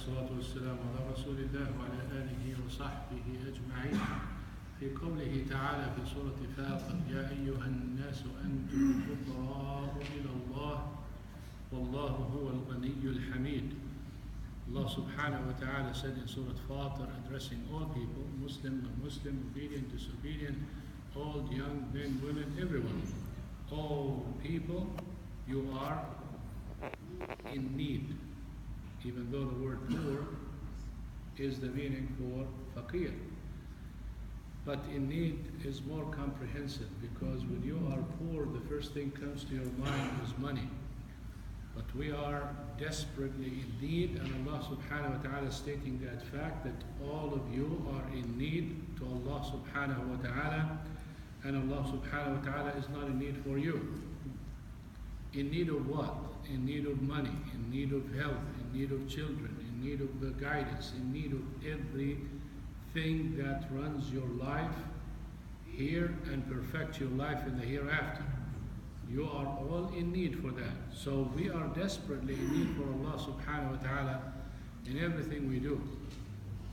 والصلاة والسلام على رسول الله وعلى آله وصحبه أجمعين. في قوله تعالى في سورة فاطر: يا أيها الناس أنتم الفقراء إلى الله والله هو الغني الحميد. Allah Subhanah wa Ta'ala said in Surah Fatir, addressing all people, Muslim, non-Muslim, obedient, disobedient, old, young, men, women, everyone. All people, you are in need. Even though the word poor is the meaning for faqir. But in need is more comprehensive, because when you are poor, the first thing comes to your mind is money. But we are desperately in need, and Allah Subhanahu wa Ta'ala stating that fact that all of you are in need to Allah Subhanahu wa Ta'ala, and Allah Subhanahu wa Ta'ala is not in need for you. In need of what? In need of money, in need of health, in need of children, in need of the guidance, in need of everything that runs your life here and perfects your life in the hereafter. You are all in need for that. So we are desperately in need for Allah Subhanahu wa Ta'ala in everything we do.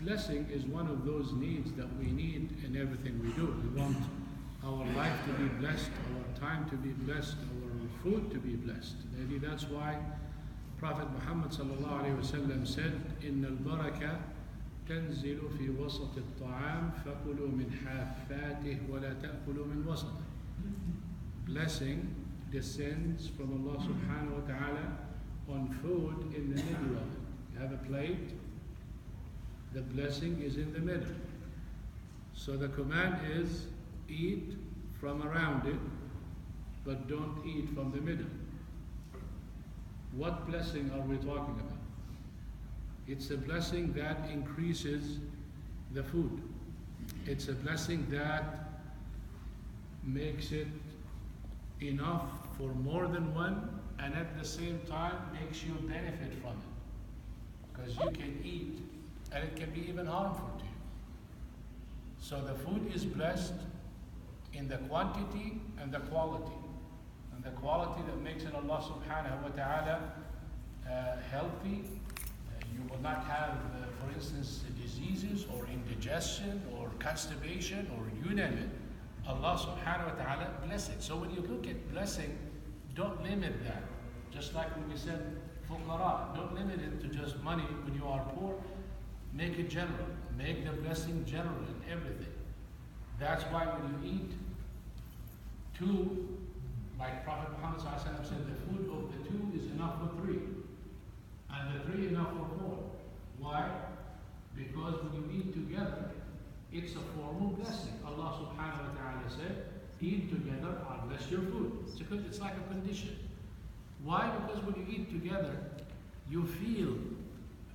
Blessing is one of those needs that we need in everything we do. We want our life to be blessed, our time to be blessed, our food to be blessed. Maybe that's why Prophet Muhammad sallallahu alayhi wa sallam said, إن البركة تنزل في وسط الطعام فكلوا من حافاته ولا تأكلوا من وسطه. Blessing descends from Allah Subhanahu wa Ta'ala on food in the middle of it. You have a plate, the blessing is in the middle. So the command is eat from around it, but don't eat from the middle. What blessing are we talking about? It's a blessing that increases the food. It's a blessing that makes it enough for more than one, and at the same time makes you benefit from it. Because you can eat, and it can be even harmful to you. So the food is blessed in the quantity and the quality. And the quality that makes it Allah Subhanahu wa Ta'ala healthy. You will not have, for instance, diseases or indigestion or constipation or you name it. Allah Subhanahu wa Ta'ala bless it. So when you look at blessing, don't limit that. Just like when we said فقراء, don't limit it to just money when you are poor. Make it general. Make the blessing general in everything. That's why when you eat two, like Prophet Muhammad said, the food of the two is enough for three, and the three enough for four. Why? Because when you eat together, it's a formal blessing. Allah Subhanahu wa Ta'ala said, eat together, I'll bless your food. It's like a condition. Why? Because when you eat together, you feel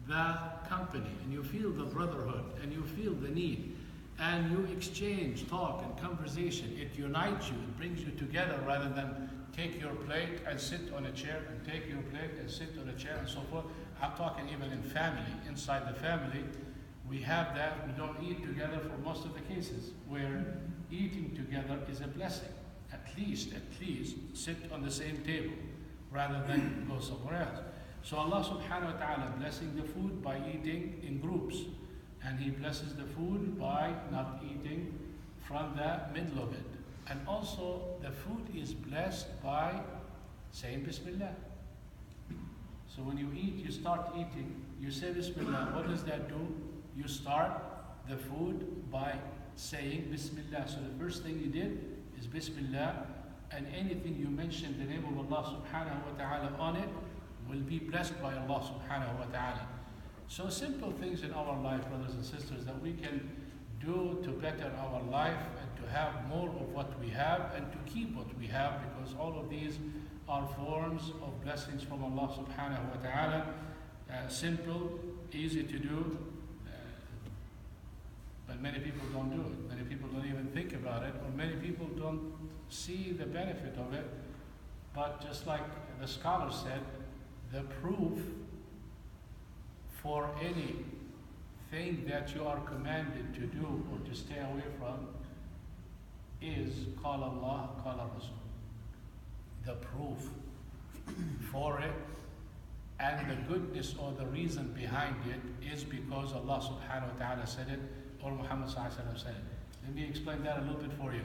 the company, and you feel the brotherhood, and you feel the need, and you exchange talk and conversation. It unites you, it brings you together, rather than take your plate and sit on a chair, and take your plate and sit on a chair, and so forth. I'm talking even in family, inside the family. We have that. We don't eat together for most of the cases, where eating together is a blessing. At least sit on the same table rather than go somewhere else. So Allah Subhanahu wa Ta'ala blessing the food by eating in groups, and He blesses the food by not eating from the middle of it. And also the food is blessed by saying Bismillah. So when you eat, you start eating, you say Bismillah. What does that do? You start the food by saying Bismillah. So the first thing you did is Bismillah, and anything you mention the name of Allah Subhanahu wa Ta'ala on it will be blessed by Allah Subhanahu wa Ta'ala. So simple things in our life, brothers and sisters, that we can do to better our life and to have more of what we have and to keep what we have, because all of these are forms of blessings from Allah Subhanahu wa Ta'ala. Simple, easy to do, but many people don't do it. Many people don't even think about it, or many people don't see the benefit of it. But just like the scholar said, the proof for anything that you are commanded to do or to stay away from is قال Allah, قال Rasul. The proof for it and the goodness or the reason behind it is because Allah Subhanah wa ta'ala said it, or Muhammad sallallahu alaihi wasallam said it. Let me explain that a little bit for you.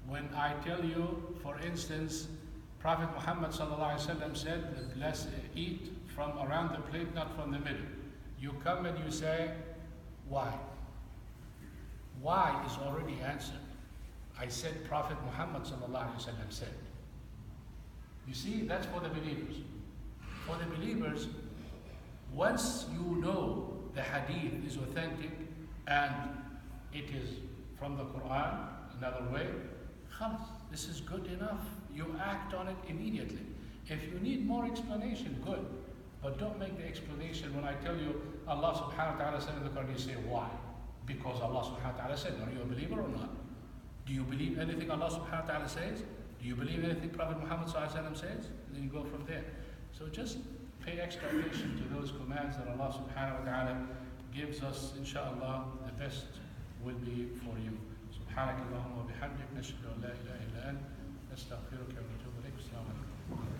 When I tell you, for instance, Prophet Muhammad sallallahu alaihi wasallam said, "Let's eat from around the plate, not from the middle." You come and you say, why? Why is already answered. I said Prophet Muhammad sallallahu alaihi wasallam said. You see, that's for the believers. For the believers, once you know the hadith is authentic and it is from the Quran, another way, khalas, this is good enough. You act on it immediately. If you need more explanation, good. But don't make the explanation when I tell you Allah Subhanahu wa ta'ala said in the Quran, you say why? Because Allah Subhanahu wa ta'ala said. Are you a believer or not? Do you believe anything Allah Subhanahu wa ta'ala says? Do you believe anything Prophet Muhammad sallallahu alaihi wasallam says? And then you go from there. So just pay extra attention to those commands that Allah Subhanahu wa ta'ala gives us. Inshallah, the best will be for you. سبحانك اللهم وبحمدك نشهد أن لا إله إلا أنت نستغفرك ونتوب إليك. السلام عليكم.